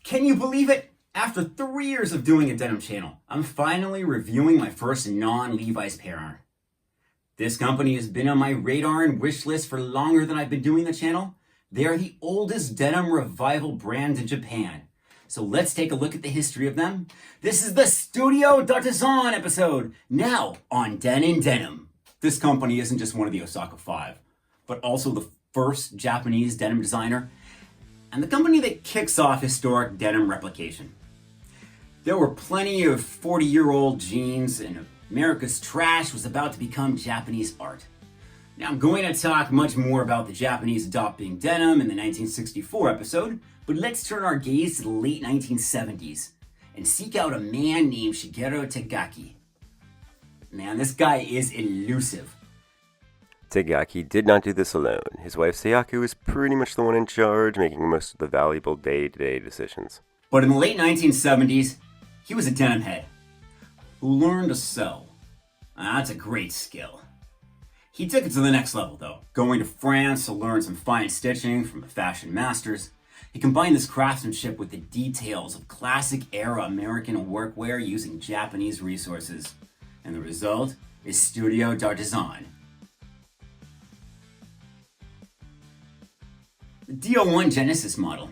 Can you believe it? After 3 years of doing a denim channel, I'm finally reviewing my first non-Levi's pair. This company has been on my radar and wish list for longer than I've been doing the channel. They are the oldest denim revival brand in Japan. So let's take a look at the history of them. This is the Studio d'Artisan episode, now on Den in Denim. This company isn't just one of the Osaka Five, but also the first Japanese denim designer and the company that kicks off historic denim replication. There were plenty of 40-year-old jeans, and America's trash was about to become Japanese art. Now, I'm going to talk much more about the Japanese adopting denim in the 1964 episode, but let's turn our gaze to the late 1970s and seek out a man named Shigeru Tagaki. Man, this guy is elusive. Tagaki did not do this alone. His wife Sayako was pretty much the one in charge, making most of the valuable day-to-day decisions. But in the late 1970s, he was a denim head who learned to sew. That's a great skill. He took it to the next level though, going to France to learn some fine stitching from the fashion masters. He combined this craftsmanship with the details of classic era American workwear using Japanese resources. And the result is Studio d'Artisan. The DO1 Genesis model.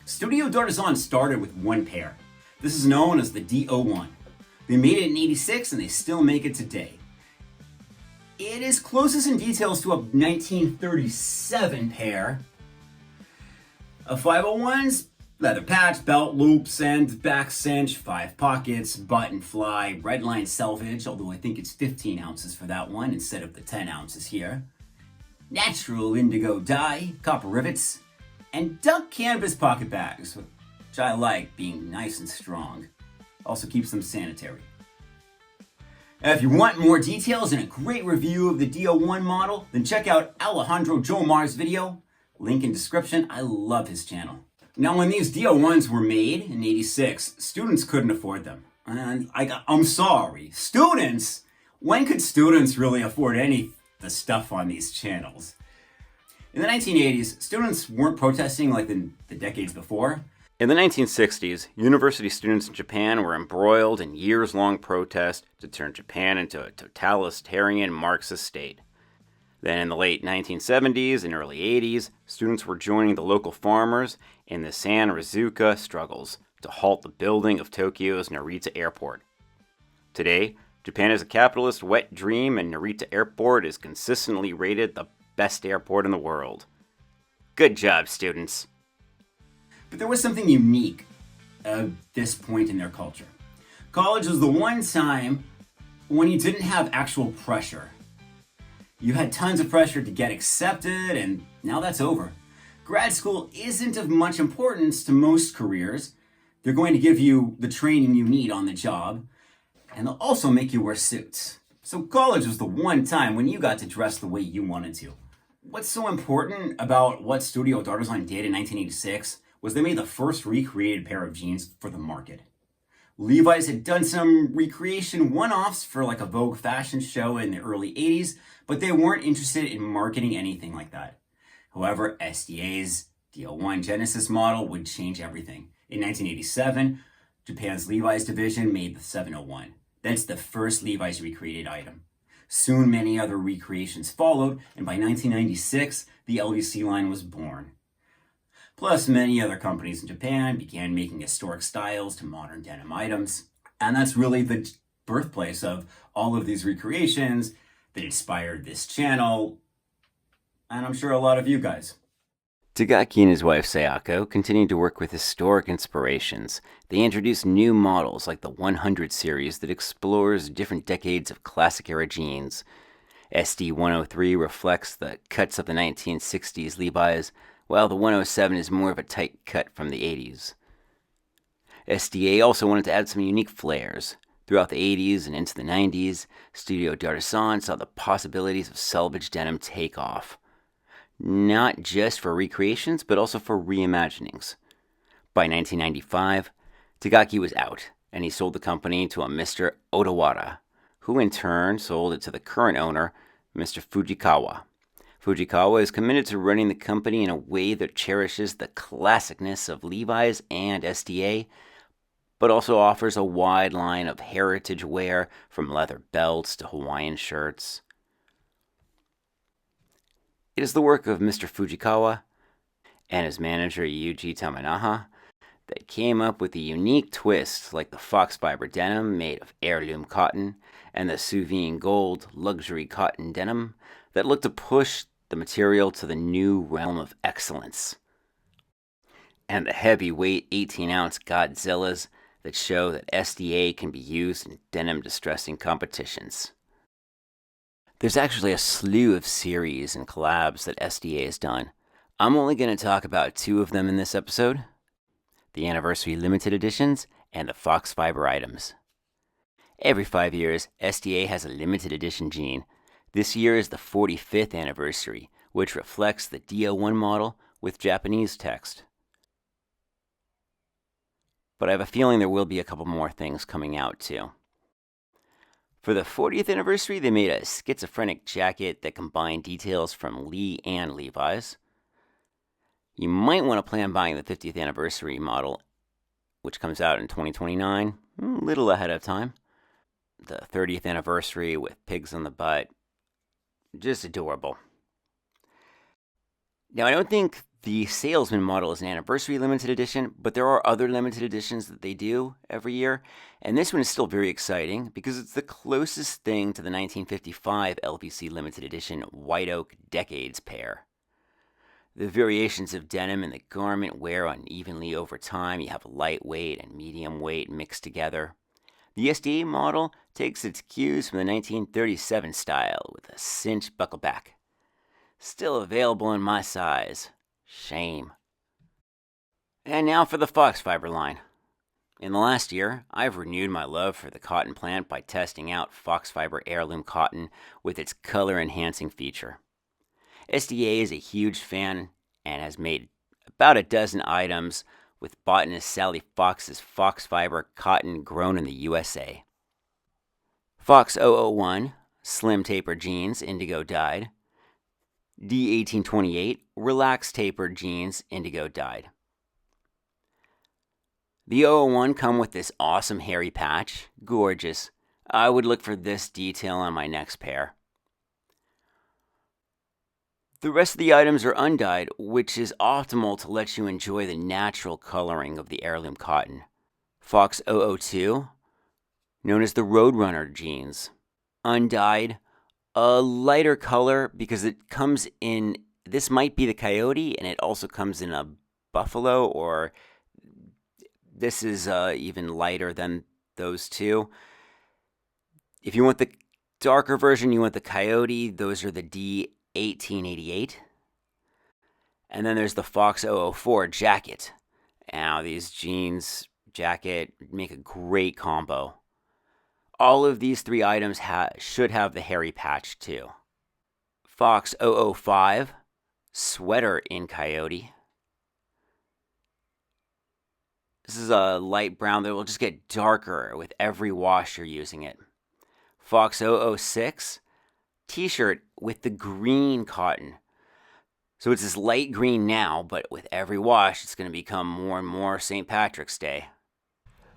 Studio d'Artisan started with one pair. This is known as the DO1. They made it in '86 and they still make it today. It is closest in details to a 1937 pair of 501s, leather patch, belt loops, and back cinch, 5 pockets, button fly, red line selvage, although I think it's 15 ounces for that one instead of the 10 ounces here. Natural indigo dye, copper rivets, and duck canvas pocket bags, which I like, being nice and strong. Also keeps them sanitary. If you want more details and a great review of the DO1 model, then check out Alejandro Jomar's video. Link in description. I love his channel. Now, when these DO1s were made in '86, students couldn't afford them. And I'm sorry, students? When could students really afford any of the stuff on these channels? In the 1980s, students weren't protesting like in the decades before. In the 1960s, university students in Japan were embroiled in years-long protest to turn Japan into a totalitarian Marxist state. Then in the late 1970s and early 80s, students were joining the local farmers in the Sanrizuka struggles to halt the building of Tokyo's Narita Airport. Today, Japan is a capitalist wet dream, and Narita Airport is consistently rated the best airport in the world. Good job, students. But there was something unique at this point in their culture. College was the one time when you didn't have actual pressure. You had tons of pressure to get accepted, and now that's over. Grad school isn't of much importance to most careers. They're going to give you the training you need on the job, and they'll also make you wear suits. So college was the one time when you got to dress the way you wanted to. What's so important about what Studio d'Artisan did in 1986 was they made the first recreated pair of jeans for the market. Levi's had done some recreation one-offs for like a Vogue fashion show in the early 80s, but they weren't interested in marketing anything like that. However, SDA's DO1 Genesis model would change everything. In 1987, Japan's Levi's division made the 701. That's the first Levi's recreated item. Soon many other recreations followed, and by 1996, the LVC line was born. Plus, many other companies in Japan began making historic styles to modern denim items. And that's really the birthplace of all of these recreations that inspired this channel, and I'm sure a lot of you guys. Tagaki and his wife Sayako continued to work with historic inspirations. They introduced new models like the 100 series that explores different decades of classic-era jeans. SD-103 reflects the cuts of the 1960s Levi's, while the 107 is more of a tight cut from the 80s. SDA also wanted to add some unique flares. Throughout the 80s and into the 90s, Studio d'Artisan saw the possibilities of selvage denim take off. Not just for recreations, but also for reimaginings. By 1995, Tagaki was out, and he sold the company to a Mr. Odawara, who in turn sold it to the current owner, Mr. Fujikawa. Fujikawa is committed to running the company in a way that cherishes the classicness of Levi's and SDA, but also offers a wide line of heritage wear from leather belts to Hawaiian shirts. It is the work of Mr. Fujikawa and his manager Yuji Tamanaha that came up with a unique twist like the Fox Fibre denim made of heirloom cotton and the Souvene Gold luxury cotton denim that look to push the material to the new realm of excellence. And the heavyweight 18-ounce Godzillas that show that SDA can be used in denim distressing competitions. There's actually a slew of series and collabs that SDA has done. I'm only going to talk about 2 of them in this episode: the anniversary limited editions and the Fox Fibre items. Every 5 years, SDA has a limited edition jean. This year is the 45th anniversary, which reflects the D01 model with Japanese text. But I have a feeling there will be a couple more things coming out too. For the 40th anniversary, they made a schizophrenic jacket that combined details from Lee and Levi's. You might want to plan buying the 50th anniversary model, which comes out in 2029, a little ahead of time. The 30th anniversary with pigs on the butt, just adorable. Now, I don't think the Salesman model is an anniversary limited edition, but there are other limited editions that they do every year, and this one is still very exciting because it's the closest thing to the 1955 LVC limited edition White Oak Decades pair. The variations of denim in the garment wear unevenly over time. You have lightweight and medium weight mixed together. The SDA model takes its cues from the 1937 style with a cinch buckle back. Still available in my size. Shame. And now for the Fox Fibre line. In the last year, I've renewed my love for the cotton plant by testing out Fox Fibre heirloom cotton with its color-enhancing feature. SDA is a huge fan and has made about a dozen items with botanist Sally Fox's Fox Fibre cotton grown in the USA. Fox 001, slim tapered jeans, indigo dyed. D1828, relaxed tapered jeans, indigo dyed. The 001 come with this awesome hairy patch. Gorgeous. I would look for this detail on my next pair. The rest of the items are undyed, which is optimal to let you enjoy the natural coloring of the heirloom cotton. Fox 002, known as the Roadrunner jeans. Undyed, a lighter color because it comes in, this might be the coyote, and it also comes in a buffalo, or this is even lighter than those two. If you want the darker version, you want the coyote, those are the D1888. And then there's the Fox 004 jacket. Now, these jeans, jacket make a great combo. All of these 3 items should have the hairy patch too. Fox 005, sweater in coyote. This is a light brown that will just get darker with every wash you're using it. Fox 006, t-shirt with the green cotton. So it's this light green now, but with every wash it's going to become more and more St. Patrick's Day.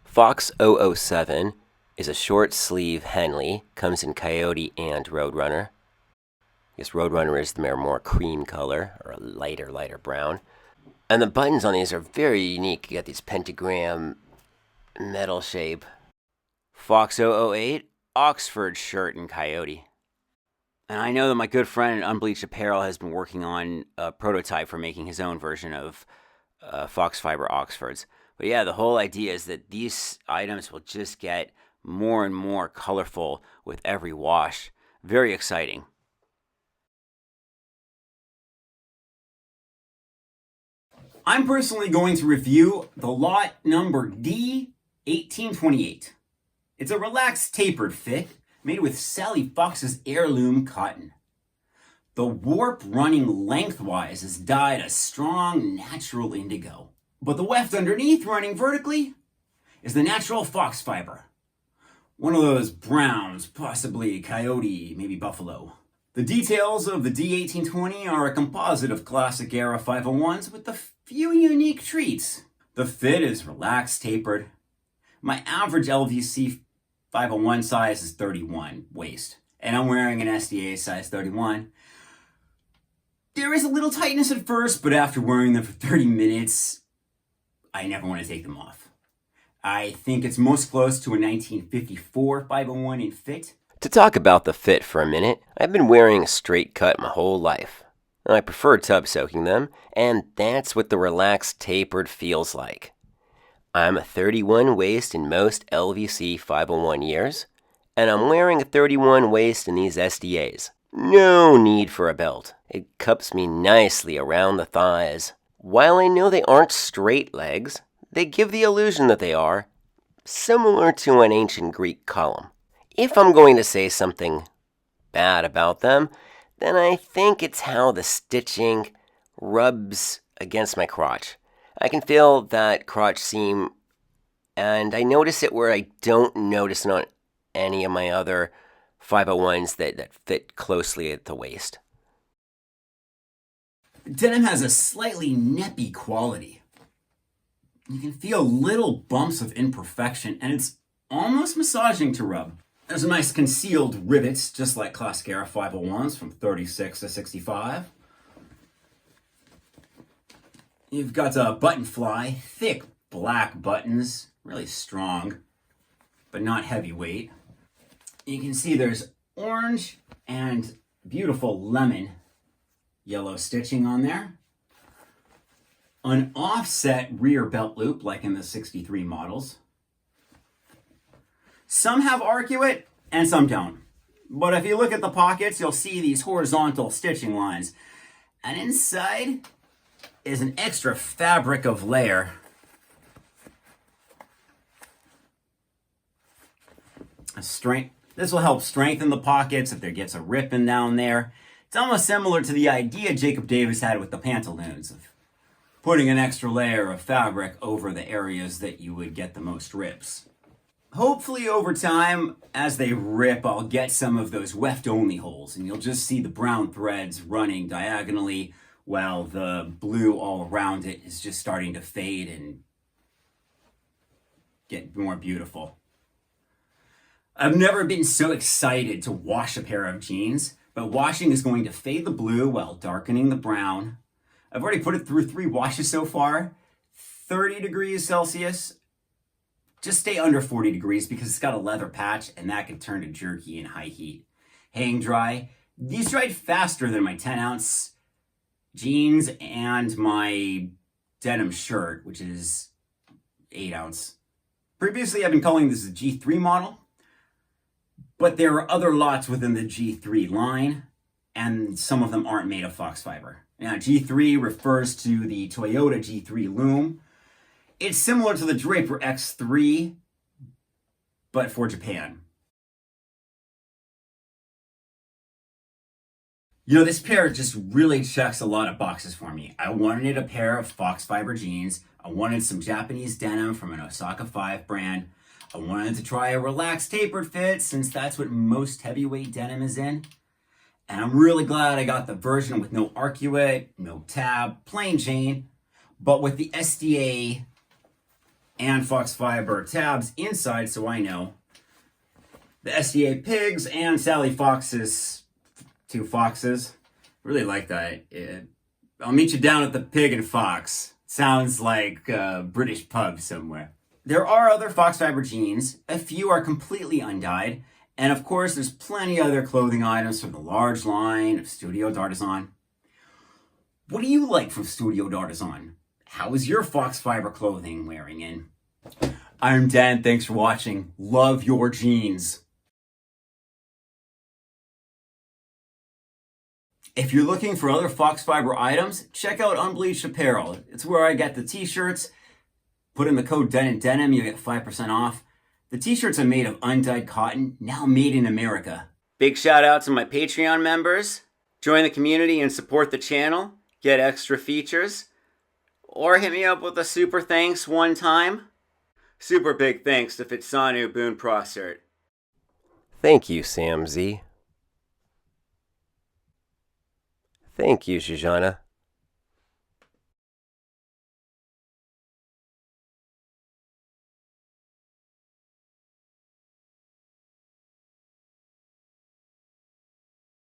Fox 007 is a short sleeve Henley, comes in coyote and Roadrunner. I guess Roadrunner is the more cream color, or a lighter brown. And the buttons on these are very unique. You got these pentagram metal shape. Fox 008, Oxford shirt in coyote. And I know that my good friend at Unbleached Apparel has been working on a prototype for making his own version of Fox Fibre Oxfords. But yeah, the whole idea is that these items will just get more and more colorful with every wash. Very exciting. I'm personally going to review the lot number D1828. It's a relaxed tapered fit made with Sally Fox's heirloom cotton. The warp running lengthwise is dyed a strong natural indigo, but the weft underneath running vertically is the natural Fox Fibre. One of those browns, possibly coyote, maybe buffalo. The details of the D1820 are a composite of classic era 501s with a few unique treats. The fit is relaxed, tapered. My average LVC 501 size is 31 waist, and I'm wearing an SDA size 31. There is a little tightness at first, but after wearing them for 30 minutes, I never want to take them off. I think it's most close to a 1954 501 in fit. To talk about the fit for a minute, I've been wearing a straight cut my whole life. I prefer tub soaking them, and that's what the relaxed tapered feels like. I'm a 31 waist in most LVC 501 years, and I'm wearing a 31 waist in these SDAs. No need for a belt. It cups me nicely around the thighs. While I know they aren't straight legs, they give the illusion that they are, similar to an ancient Greek column. If I'm going to say something bad about them, then I think it's how the stitching rubs against my crotch. I can feel that crotch seam, and I notice it where I don't notice it on any of my other 501s that fit closely at the waist. Denim has a slightly neppy quality. You can feel little bumps of imperfection, and it's almost massaging to rub. There's a nice concealed rivets, just like classic era 501s from 36 to 65. You've got a button fly, thick black buttons, really strong, but not heavyweight. You can see there's orange and beautiful lemon yellow stitching on there. An offset rear belt loop like in the 63 models. Some have arcuate and some don't. But if you look at the pockets, you'll see these horizontal stitching lines. And inside is an extra fabric of layer. This will help strengthen the pockets if there gets a rip in down there. It's almost similar to the idea Jacob Davis had with the pantaloons of putting an extra layer of fabric over the areas that you would get the most rips. Hopefully over time, as they rip, I'll get some of those weft-only holes, and you'll just see the brown threads running diagonally while the blue all around it is just starting to fade and get more beautiful. I've never been so excited to wash a pair of jeans, but washing is going to fade the blue while darkening the brown. I've already put it through 3 washes so far, 30 degrees Celsius. Just stay under 40 degrees because it's got a leather patch and that can turn to jerky in high heat. Hang dry. These dried faster than my 10-ounce jeans and my denim shirt, which is 8-ounce. Previously, I've been calling this a G3 model, but there are other lots within the G3 line, and some of them aren't made of Fox Fibre. Now, G3 refers to the Toyota G3 loom. It's similar to the Draper X3, but for Japan. You know, this pair just really checks a lot of boxes for me. I wanted a pair of Fox Fibre jeans. I wanted some Japanese denim from an Osaka 5 brand. I wanted to try a relaxed tapered fit since that's what most heavyweight denim is in. And I'm really glad I got the version with no arcuate, no tab, plain Jane, but with the SDA and Fox Fibre tabs inside, so I know. The SDA pigs and Sally Fox's 2 foxes. Really like that. I'll meet you down at the Pig and Fox. Sounds like a British pub somewhere. There are other Fox Fibre jeans. A few are completely undyed. And of course, there's plenty of other clothing items from the large line of Studio d'Artisan. What do you like from Studio d'Artisan? How is your Fox Fibre clothing wearing in? I'm Dan, thanks for watching. Love your jeans. If you're looking for other Fox Fibre items, check out Unbleached Apparel. It's where I get the t-shirts. Put in the code DENIM, you get 5% off. The t-shirts are made of undyed cotton, now made in America. Big shout out to my Patreon members. Join the community and support the channel. Get extra features. Or hit me up with a super thanks one time. Super big thanks to Fitsanu Boone Prossert. Thank you, Sam Z. Thank you, Shoshana.